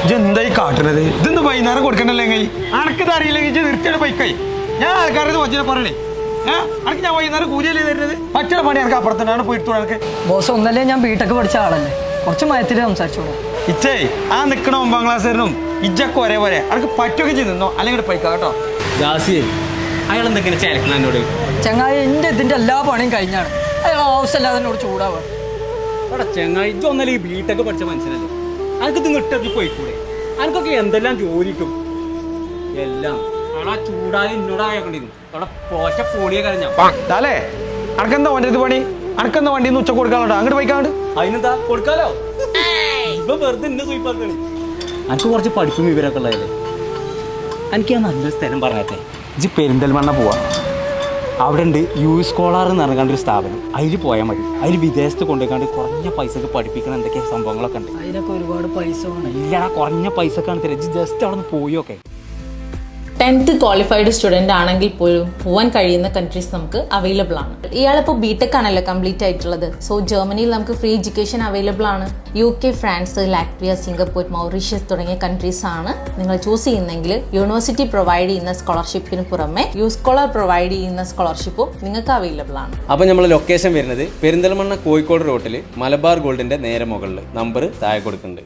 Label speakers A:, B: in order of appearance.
A: ഇതെന്തായി കാട്ടുന്നത്? ഇതൊന്ന് വൈകുന്നേരം കൊടുക്കണ്ടല്ലേ? അനക്കത് അറിയില്ലെങ്കിൽ ഇജ്ജ് നിർത്തിയാണ് ബൈക്കായി. ഞാൻ ആൾക്കാരുടെ വച്ചിനെ പറയണേ. അനക്ക് ഞാൻ വൈകുന്നേരം കൂലിയല്ലേ തരുന്നത്? മറ്റുള്ള പണി എനിക്ക് അപ്പുറത്തന്നെയാണ് പോയിട്ട് എനിക്ക്.
B: ബോസ് ഒന്നല്ലേ ഞാൻ ബിടെക് പഠിച്ച ആളല്ലേ, കുറച്ച് മയത്തിൽ സംസാരിച്ചോളൂ.
A: ഇച്ചേ ആ നിൽക്കണ 9ാം ക്ലാസ്സുകാരനും ഇജ്ജൊക്കെ ഒരേപോലെ അനക്ക് പറ്റുകയൊക്കെ ചെയ്തോ അല്ലെങ്കിൽ പൈക്ക കേട്ടോ.
C: അയാൾ എന്തെങ്കിലും ചേലക്കണം എന്നോട്.
B: ചങ്ങായി എൻ്റെ ഇതിൻ്റെ എല്ലാ പണിയും കഴിഞ്ഞാണ്, അയാൾ ആവശ്യമില്ലാതെ എന്നോട് ചൂടാവുക.
C: അവിടെ ചങ്ങായി ഇതൊന്നല്ലേ ഈ ബിടെക് പഠിച്ച മനുഷ്യനല്ലേ, അനക്ക് ഇത് ഇട്ടതി പോയിക്കൂടെ? അനക്കൊക്കെ എന്തെല്ലാം ജോലി കിട്ടും എല്ലാം. അവിടെ ചൂടായി എന്നോടായോണ്ടിരുന്നു അവിടെ പോച്ച പോളിയെ കരഞ്ഞ
A: അല്ലേ? അനക്കെന്താ വണ്ടി പണി? അനക്കെന്താ വണ്ടിന്ന് ഉച്ച കൊടുക്കാനുണ്ടോ? അങ്ങോട്ട് ബൈക്കാണ്ട്
C: അതിനെന്താ കൊടുക്കാലോ. ഇപ്പൊ വെറുതെ എന്നെ സൂയിപ്പാക്കാണ്. അനക്ക് കുറച്ച് പഠിപ്പും വിവരമൊക്കെ ഉള്ളതല്ലേ. എനിക്ക് ഞാൻ നല്ലൊരു സ്ഥലം പറഞ്ഞേ, ഇജ്ജ് പെരിന്തൽമണ്ണ പോവാ. അവിടെ ഉണ്ട് യൂസ്കോളർ എന്ന് പറഞ്ഞാണ്ട് ഒരു സ്ഥാപനം. അതിൽ പോയാൽ മതി. അതിൽ വിദേശത്ത് കൊണ്ടുപോയിക്കാണ്ട് കുറഞ്ഞ പൈസക്ക് പഠിപ്പിക്കുന്ന എന്തൊക്കെയാ സംഭവങ്ങളൊക്കെ ഉണ്ട്.
B: അതിനൊക്കെ ഒരുപാട് പൈസ വേണം.
C: ഇല്ലടാ, കുറഞ്ഞ പൈസക്കാണ് തരാം. ഇജ്ജ് ജസ്റ്റ് അവിടെ നിന്ന് പോയൊക്കെ.
D: 10th ക്വാളിഫൈഡ് സ്റ്റുഡൻ്റ് ആണെങ്കിൽ പോലും പോകാൻ കഴിയുന്ന കൺട്രീസ് നമുക്ക് അവൈലബിൾ ആണ്. ഇയാളിപ്പോൾ ബിടെക് ആണല്ലോ കംപ്ലീറ്റ് ആയിട്ടുള്ളത്. സോ ജർമ്മനിയിൽ നമുക്ക് ഫ്രീ എഡ്യൂക്കേഷൻ അവൈലബിൾ ആണ്. UK, France, Latvia, Singapore, Mauritius തുടങ്ങിയ കൺട്രീസ് ആണ് നിങ്ങൾ ചൂസ് ചെയ്യുന്നെങ്കിൽ യൂണിവേഴ്സിറ്റി പ്രൊവൈഡ് ചെയ്യുന്ന സ്കോളർഷിപ്പിന് പുറമെ യൂസ്കോളർ പ്രൊവൈഡ് ചെയ്യുന്ന സ്കോളർഷിപ്പും നിങ്ങൾക്ക് അവൈലബിൾ ആണ്.
E: അപ്പോൾ നമ്മൾ ലൊക്കേഷൻ വരുന്നത് പെരിന്തൽമണ്ണ കോഴിക്കോട് റോട്ടിൽ മലബാർ ഗോൾഡിന്റെ നേരെ മുകളിൽ. നമ്പർ താഴെ കൊടുക്കുന്നുണ്ട്.